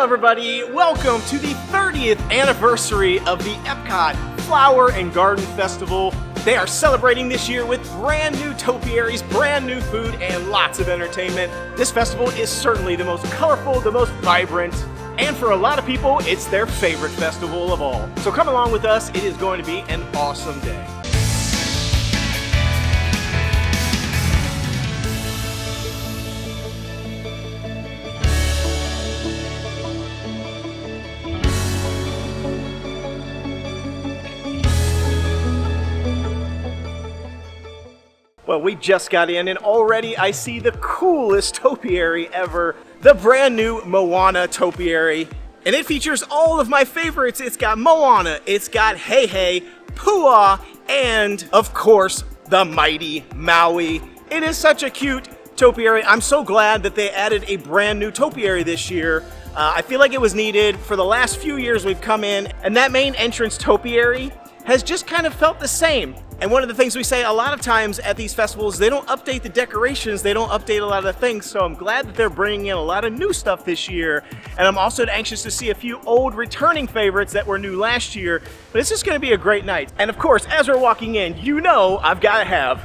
everybody. Welcome to the 30th anniversary of the Epcot Flower and Garden Festival. They are celebrating this year with brand new topiaries, brand new food, and lots of entertainment. This festival is certainly the most colorful, the most vibrant, and for a lot of people, it's their favorite festival of all. So come along with us. It is going to be an awesome day. Well, we just got in and already I see the coolest topiary ever, the brand new Moana topiary. And it features all of my favorites. It's got Moana, it's got Hey Hey, Pua, and of course, the mighty Maui. It is such a cute topiary. I'm so glad that they added a brand new topiary this year. I feel like it was needed. For the last few years we've come in and that main entrance topiary has just kind of felt the same. And one of the things we say a lot of times at these festivals, they don't update the decorations, they don't update a lot of the things, so I'm glad that they're bringing in a lot of new stuff this year. And I'm also anxious to see a few old returning favorites that were new last year, but it's just gonna be a great night. And of course, as we're walking in, you know I've gotta have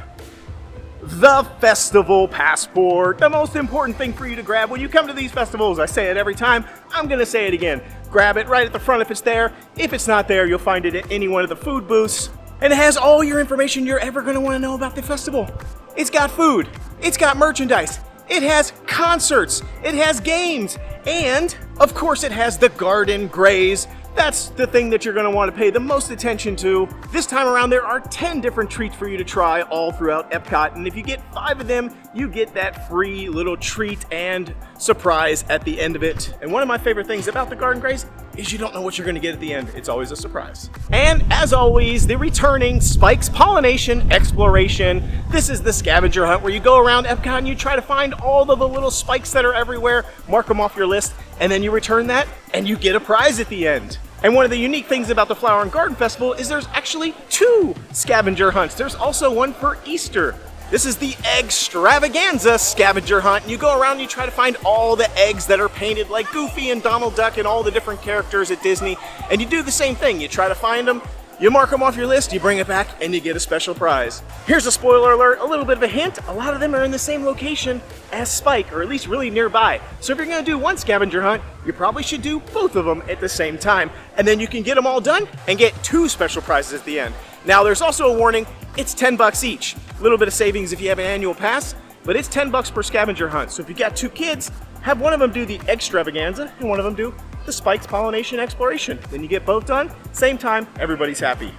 the festival passport. The most important thing for you to grab when you come to these festivals. I say it every time, I'm gonna say it again. Grab it right at the front if it's there. If it's not there, you'll find it at any one of the food booths. And it has all your information you're ever gonna wanna know about the festival. It's got food, it's got merchandise, it has concerts, it has games, and of course it has the garden graze. That's the thing that you're gonna wanna pay the most attention to. This time around, there are 10 different treats for you to try all throughout Epcot, and if you get 5 of them, you get that free little treat and surprise at the end of it. And one of my favorite things about the garden graze is you don't know what you're gonna get at the end. It's always a surprise. And as always, the returning Spike's Pollination Exploration. This is the scavenger hunt where you go around Epcot and you try to find all of the little spikes that are everywhere, mark them off your list, and then you return that and you get a prize at the end. And one of the unique things about the Flower and Garden Festival is there's actually 2 scavenger hunts. There's also one for Easter. This is the Egg-stravaganza scavenger hunt. And you go around and you try to find all the eggs that are painted like Goofy and Donald Duck and all the different characters at Disney. And you do the same thing. You try to find them, you mark them off your list, you bring it back, and you get a special prize. Here's a spoiler alert, a little bit of a hint. A lot of them are in the same location as Spike, or at least really nearby. So if you're gonna do one scavenger hunt, you probably should do both of them at the same time. And then you can get them all done and get 2 special prizes at the end. Now there's also a warning, it's 10 bucks each. A little bit of savings if you have an annual pass, but it's 10 bucks per scavenger hunt. So if you got 2 kids, have one of them do the Egg-stravaganza and one of them do the Spike's Pollination Exploration. Then you get both done, same time, everybody's happy.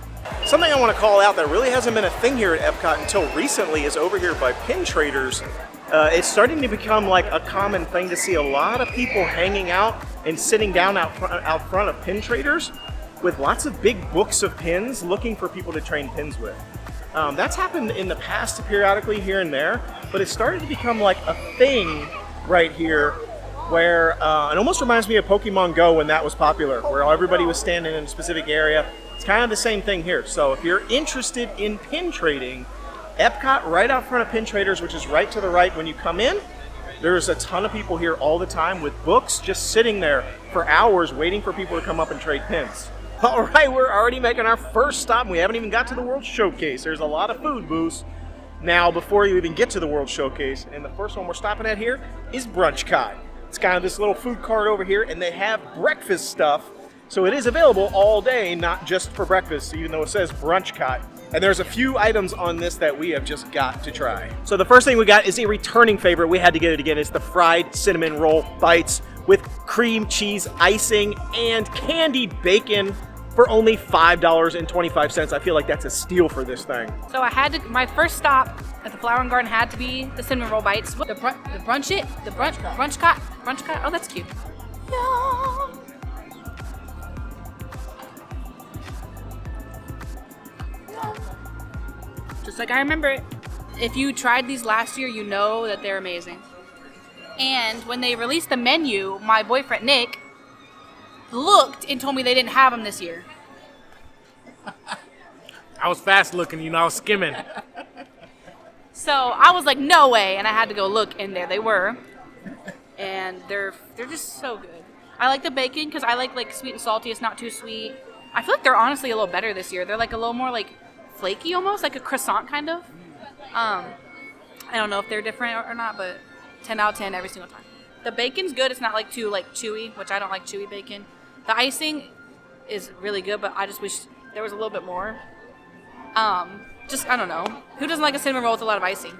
Something I want to call out that really hasn't been a thing here at Epcot until recently is over here by pin traders. It's starting to become like a common thing to see a lot of people hanging out and sitting down out front of pin traders with lots of big books of pins looking for people to trade pins with. That's happened in the past periodically here and there, but it started to become like a thing right here where it almost reminds me of Pokemon Go when that was popular, where everybody was standing in a specific area. It's kind of the same thing here. So if you're interested in pin trading, Epcot right out front of pin traders, which is right to the right when you come in, there's a ton of people here all the time with books just sitting there for hours waiting for people to come up and trade pins. All right, we're already making our first stop and we haven't even got to the World Showcase. There's a lot of food booths now before you even get to the World Showcase. And the first one we're stopping at here is Brunchcot. It's kind of this little food cart over here and they have breakfast stuff. So it is available all day, not just for breakfast, even though it says Brunchcot. And there's a few items on this that we have just got to try. So the first thing we got is a returning favorite. We had to get it again. It's the fried cinnamon roll bites with cream cheese icing and candied bacon for only $5.25. I feel like that's a steal for this thing. So I had to, my first stop at the Flower and Garden had to be the cinnamon roll bites. The Brunchcot. Oh, that's cute. Yum. Just like I remember it. If you tried these last year, you know that they're amazing. And when they released the menu, my boyfriend Nick looked and told me they didn't have them this year. I was fast looking, I was skimming. So I was like, no way, and I had to go look, and there they were. And they're just so good. I like the bacon because I like sweet and salty. It's not too sweet. I feel like they're honestly a little better this year. They're like a little more like flaky almost, like a croissant kind of. I don't know if they're different or not, but 10 out of 10 every single time. The bacon's good. It's not like too like chewy, which I don't like chewy bacon. The icing is really good, but I just wish there was a little bit more. Just, I don't know. Who doesn't like a cinnamon roll with a lot of icing?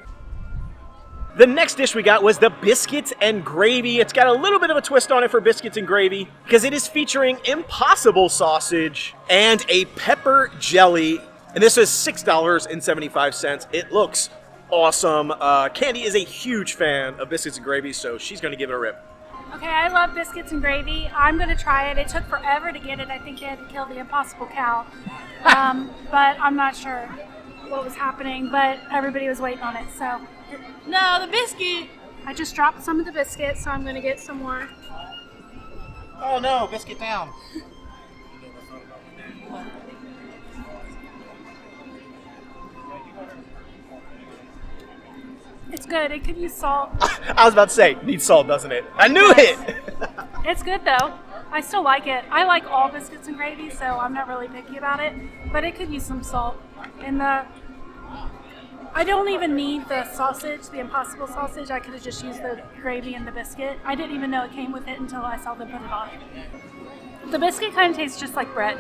The next dish we got was the Biscuits and Gravy. It's got a little bit of a twist on it for Biscuits and Gravy because it is featuring impossible sausage and a pepper jelly. And this is $6.75. It looks awesome. Candy is a huge fan of Biscuits and Gravy, so she's going to give it a rip. Okay, I love Biscuits and Gravy. I'm going to try it. It took forever to get it. I think they had to kill the impossible cow. But I'm not sure what was happening, but everybody was waiting on it, so. No, the biscuit. I just dropped some of the biscuits, so I'm going to get some more. Oh no, biscuit down. It's good. It could use salt. I was about to say, needs salt, doesn't it? I knew it! It's good, though. I still like it. I like all Biscuits and Gravy, so I'm not really picky about it. But it could use some salt. And I don't even need the sausage, the impossible sausage. I could have just used the gravy and the biscuit. I didn't even know it came with it until I saw them put it on. The biscuit kind of tastes just like bread.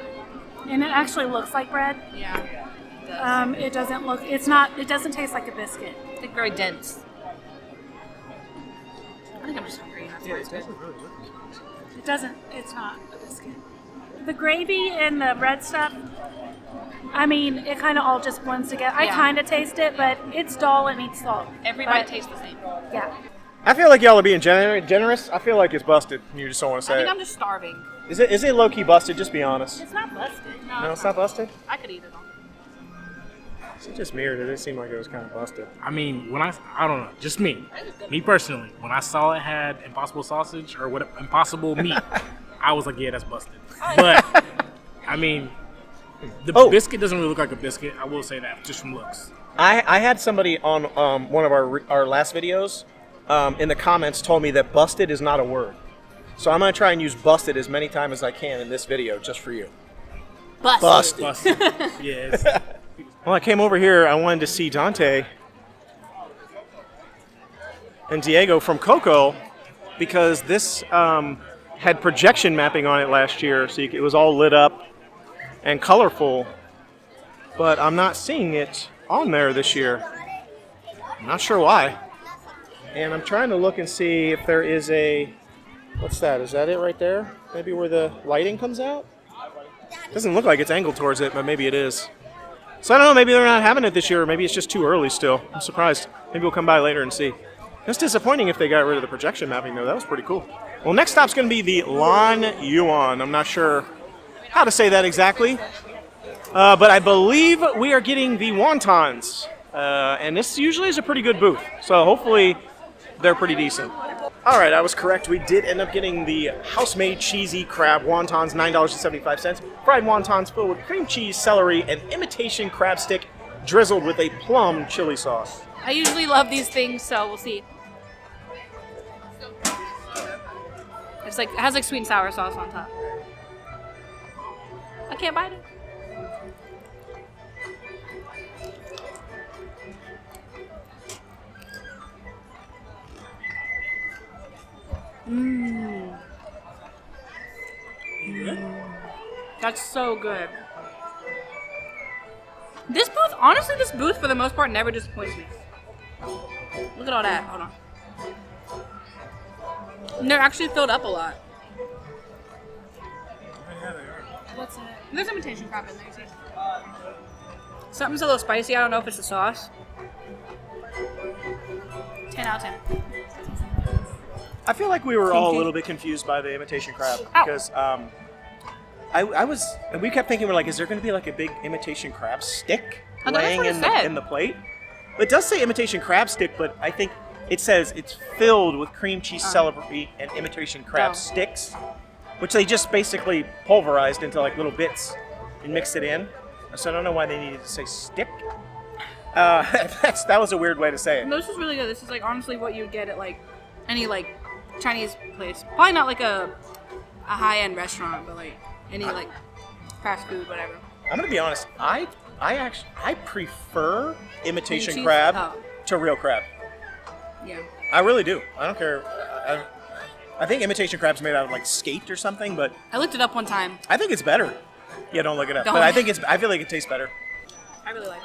And it actually looks like bread. Yeah. It doesn't look, it doesn't taste like a biscuit. It's like very dense. I think I'm just hungry. That's why it's good. It's not a biscuit. The gravy and the bread stuff, I mean, it kind of all just blends together. I kind of taste it, but it's dull. It needs salt. Every bite tastes the same. Yeah. I feel like y'all are being generous. I feel like it's busted. You just don't want to say I think it. I'm just starving. Is it low-key busted? Just be honest. It's not busted. No, it's not busted? I could eat it all. It just mirrored it. It seemed like it was kind of busted. I mean, when I don't know, just me personally, when I saw it had impossible sausage or what impossible meat, I was like, yeah, that's busted. But I mean, the biscuit doesn't really look like a biscuit. I will say that just from looks. I had somebody on one of our last videos in the comments told me that busted is not a word. So I'm going to try and use busted as many times as I can in this video just for you. Busted. Busted. Yes. Well, I came over here. I wanted to see Dante and Diego from Coco because this had projection mapping on it last year, so it was all lit up and colorful. But I'm not seeing it on there this year. I'm not sure why. And I'm trying to look and see if there is a... What's that? Is that it right there? Maybe where the lighting comes out? Doesn't look like it's angled towards it, but maybe it is. So I don't know, maybe they're not having it this year, or maybe it's just too early still. I'm surprised. Maybe we'll come by later and see. It's disappointing if they got rid of the projection mapping, though. That was pretty cool. Well, next stop's going to be the Lan Yuan. I'm not sure how to say that exactly, but I believe we are getting the wontons, and this usually is a pretty good booth, so hopefully they're pretty decent. All right, I was correct. We did end up getting the house-made cheesy crab wontons, $9.75. Fried wontons filled with cream cheese, celery, and imitation crab stick drizzled with a plum chili sauce. I usually love these things, so we'll see. It's like, it has like sweet and sour sauce on top. I can't bite it. Mmm. That's so good. This booth, honestly, this booth for the most part never disappoints me. Look at all that. Hold on. And they're actually filled up a lot. What's in it? There's imitation crab in there, see? Something's a little spicy. I don't know if it's the sauce. 10 out of 10. I feel like we were all a little bit confused by the imitation crab because we kept thinking, we're like, is there going to be like a big imitation crab stick laying in the plate? It does say imitation crab stick, but I think it says it's filled with cream cheese, celery, and imitation crab sticks, which they just basically pulverized into like little bits and mixed it in. So I don't know why they needed to say stick. That was a weird way to say it. No, this is really good. This is like honestly what you would get at like any like Chinese place. Probably not like a a high-end restaurant, but like any like fast food, whatever. I'm gonna be honest. I prefer imitation Cheese? crab Oh. to real crab. Yeah. I really do. I don't care. I think imitation crab's made out of like skate or something, but I looked it up one time. I think it's better. Yeah, don't look it up. Don't. But I feel like it tastes better. I really like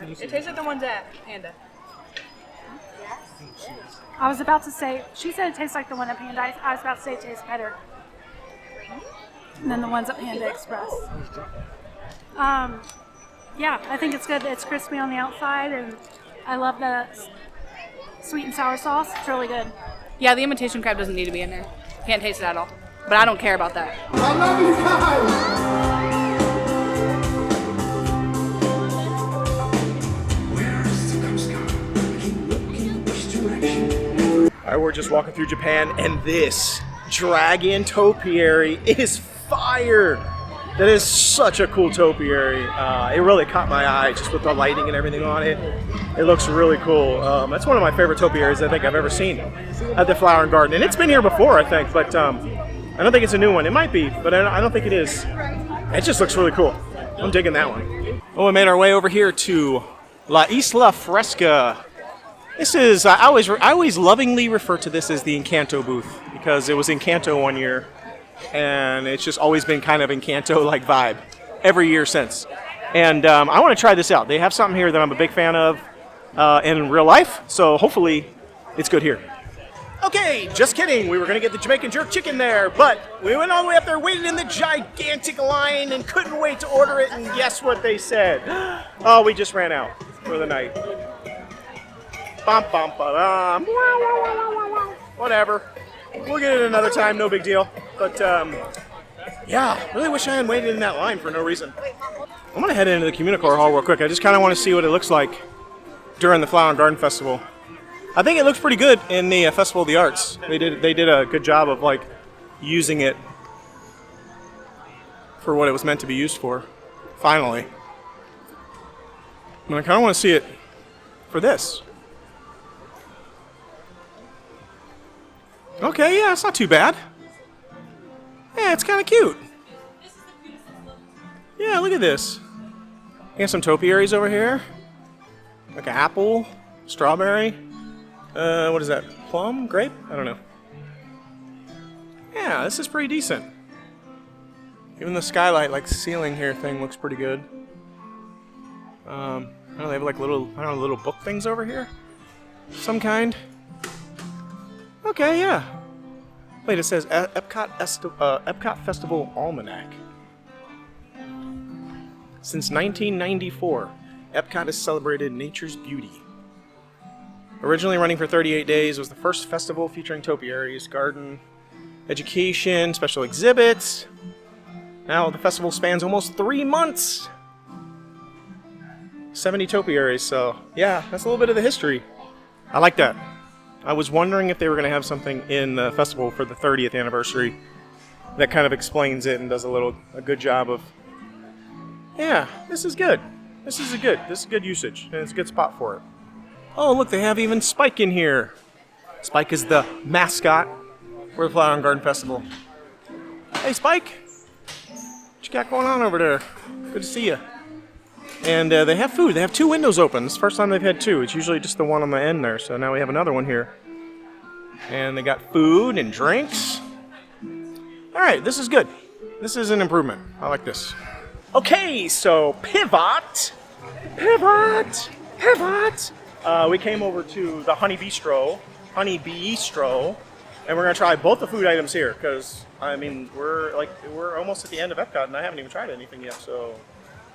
it. It tastes like the ones at Panda. I was about to say, she said it tastes like the one at Panda. I was about to say it tastes better than the ones at Panda Express. Yeah, I think it's good. It's crispy on the outside, and I love the sweet and sour sauce. It's really good. Yeah, the imitation crab doesn't need to be in there. Can't taste it at all. But I don't care about that. I love you guys! All right, we're just walking through Japan, and this dragon topiary is fire. That is such a cool topiary. It really caught my eye just with the lighting and everything on it. It looks really cool. That's one of my favorite topiaries I think I've ever seen at the Flower and Garden. And it's been here before, I think, but I don't think it's a new one. It might be, but I don't think it is. It just looks really cool. I'm digging that one. Well, we made our way over here to La Isla Fresca. This is, I always lovingly refer to this as the Encanto booth because it was Encanto one year. And it's just always been kind of Encanto-like vibe every year since. And I want to try this out. They have something here that I'm a big fan of in real life, so hopefully it's good here. Okay, just kidding. We were going to get the Jamaican jerk chicken there, but we went all the way up there, waited in the gigantic line, and couldn't wait to order it, and guess what they said? Oh, we just ran out for the night. Bum, bum, ba-dum. Whatever. We'll get it another time, no big deal. But, yeah, really wish I hadn't waited in that line for no reason. I'm going to head into the Communicore Hall real quick. I just kind of want to see what it looks like during the Flower and Garden Festival. I think it looks pretty good in the Festival of the Arts. They did a good job of, like, using it for what it was meant to be used for, finally. And I kind of want to see it for this. Okay, yeah, it's not too bad. Yeah, it's kind of cute. Yeah, look at this. You got some topiaries over here. Like an apple, strawberry. What is that? Plum? Grape? I don't know. Yeah, this is pretty decent. Even the skylight, like ceiling here thing looks pretty good. I don't know, they have like little book things over here. Some kind. Okay, yeah. Wait, it says Epcot Festival Almanac. Since 1994, Epcot has celebrated nature's beauty. Originally running for 38 days, it was the first festival featuring topiaries, garden, education, special exhibits. Now the festival spans almost 3 months. 70 topiaries, so yeah, that's a little bit of the history. I like that. I was wondering if they were going to have something in the festival for the 30th anniversary that kind of explains it and does a good job of, yeah, this is good. This is good usage, and it's a good spot for it. Oh, look, they have even Spike in here. Spike is the mascot for the Flower and Garden Festival. Hey, Spike. What you got going on over there? Good to see you. And they have food. They have 2 windows open. It's the first time they've had 2. It's usually just the one on the end there. So now we have another one here. And they got food and drinks. All right, this is good. This is an improvement. I like this. Okay, so pivot. We came over to the Honey Bee-stro, and we're gonna try both the food items here because I mean we're almost at the end of Epcot and I haven't even tried anything yet. So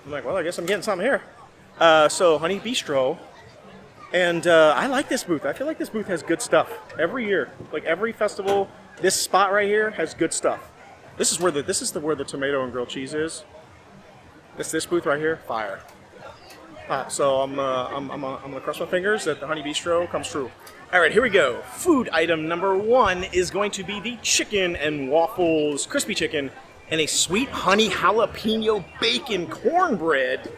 I'm like, well, I guess I'm getting something here. So Honey Bee-stro, and I like this booth. I feel like this booth has good stuff every year. Like every festival, this spot right here has good stuff. This is where the tomato and grilled cheese is. This booth right here, fire. So I'm gonna cross my fingers that the Honey Bee-stro comes true. All right, here we go. Food item number 1 is going to be the chicken and waffles, crispy chicken, and a sweet honey jalapeno bacon cornbread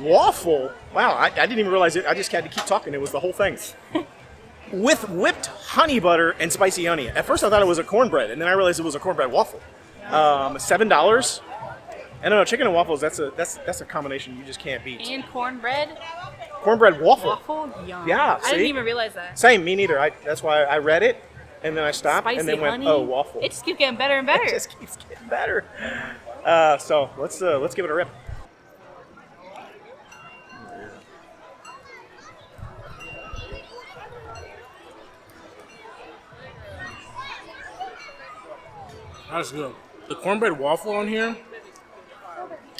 waffle. Wow, I didn't even realize it. I just had to keep talking. It was the whole thing. with whipped honey butter and spicy honey. At first I thought it was a cornbread, and then I realized it was a cornbread waffle. $7. I don't know, chicken and waffles, that's a combination you just can't beat. And cornbread. Cornbread waffle. Waffle? Yum. Yeah, I didn't see? even realize that. Same, me neither. That's why I read it, and then I stopped, Spicy and then went, honey. oh, waffle. It just keeps getting better and better. It just keeps getting better. So let's give it a rip. That's good. The cornbread waffle on here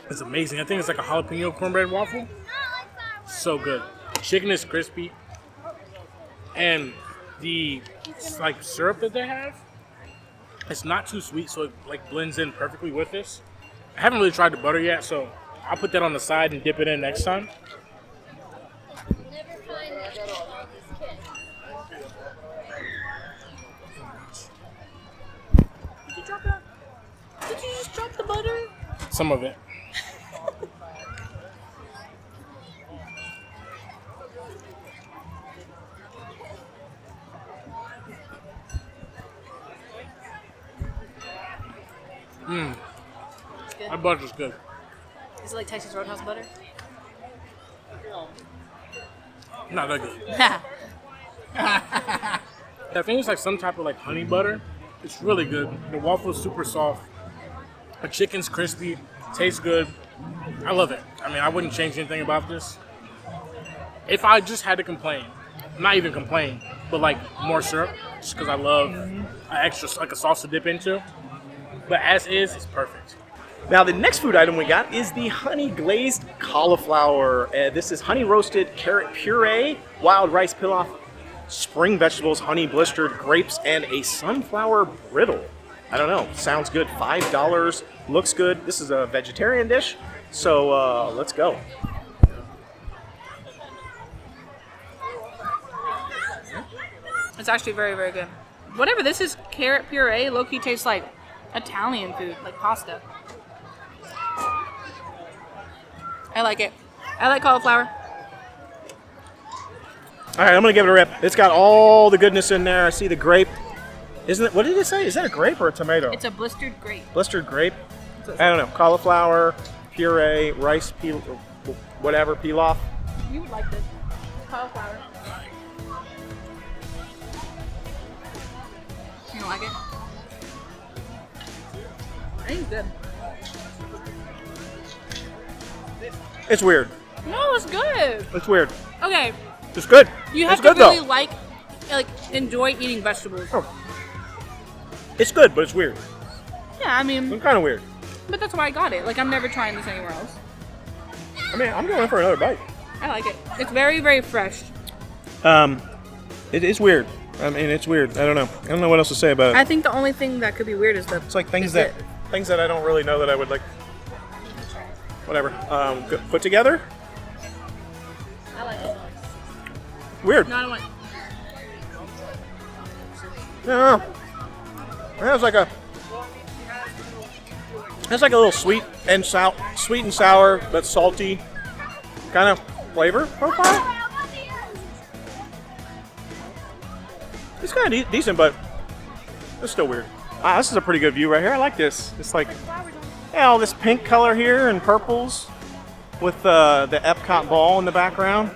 is amazing. I think it's like a jalapeno cornbread waffle. So good. Chicken is crispy, and the like syrup that they have, it's not too sweet, so it like blends in perfectly with this. I haven't really tried the butter yet, so I'll put that on the side and dip it in next time. Did you just drop the butter? Some of it. That butter's good. Is it like Texas Roadhouse butter? Not that good. I think it's like some type of like honey butter. It's really good. The waffle's super soft. The chicken's crispy. Tastes good. I love it. I mean, I wouldn't change anything about this. If I just had to complain, not even complain, but like more syrup, just because I love an extra like a sauce to dip into. But as is, it's perfect. Now the next food item we got is the honey-glazed cauliflower. This is honey-roasted carrot puree, wild rice pilaf, spring vegetables, honey-blistered grapes, and a sunflower brittle. I don't know, sounds good. $5, looks good. This is a vegetarian dish, so let's go. It's actually very, very good. Whatever this is, carrot puree, low-key tastes like Italian food, like pasta. I like it. I like cauliflower. All right, I'm gonna give it a rip. It's got all the goodness in there. I see the grape. Isn't it? What did it say? Is that a grape or a tomato? It's a blistered grape. Blistered grape. I don't know. Cauliflower, puree, rice, whatever, pilaf. You would like this. Cauliflower. You don't like it? I think it's good. It's weird. No, it's good. It's weird. Okay, It's good. you have it's to good really though. like enjoy eating vegetables. Oh. It's good, but it's weird. Yeah, I mean, It's kind of weird. but that's why I got it. Like, I'm never trying this anywhere else. I mean, I'm going for another bite. I like it. It's very, very fresh. It is weird. I mean, it's weird. I don't know. I don't know what else to say about it. I think the only thing that could be weird is the. It's like things is that it. things that I don't really know that I would like. Whatever. Put together. I like it. Weird. No, I don't want. No. That's like a. That's like a little sweet and sour, but salty kind of flavor profile. It's kind of decent, but it's still weird. This is a pretty good view right here. I like this. It's like, yeah, all this pink color here and purples with the Epcot ball in the background.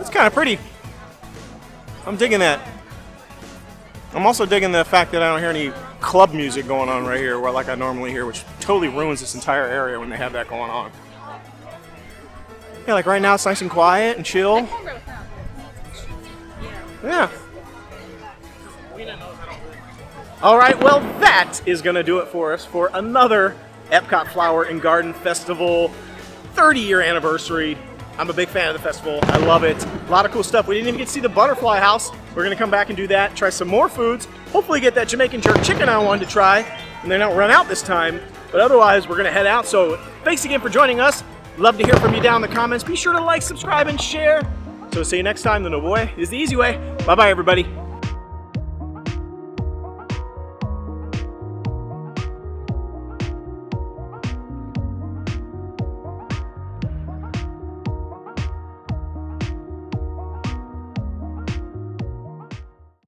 It's kind of pretty. I'm digging that. I'm also digging the fact that I don't hear any club music going on right here, where like I normally hear, which totally ruins this entire area when they have that going on. Yeah, like right now it's nice and quiet and chill. Yeah. All right, well, that is going to do it for us for another Epcot Flower and Garden Festival 30-year anniversary. I'm a big fan of the festival. I love it. A lot of cool stuff. We didn't even get to see the butterfly house. We're going to come back and do that, try some more foods, hopefully get that Jamaican jerk chicken I wanted to try, and they don't run out this time. But otherwise, we're going to head out. So thanks again for joining us. Love to hear from you down in the comments. Be sure to like, subscribe, and share. So we'll see you next time. The No Boy is the easy way. Bye-bye, everybody.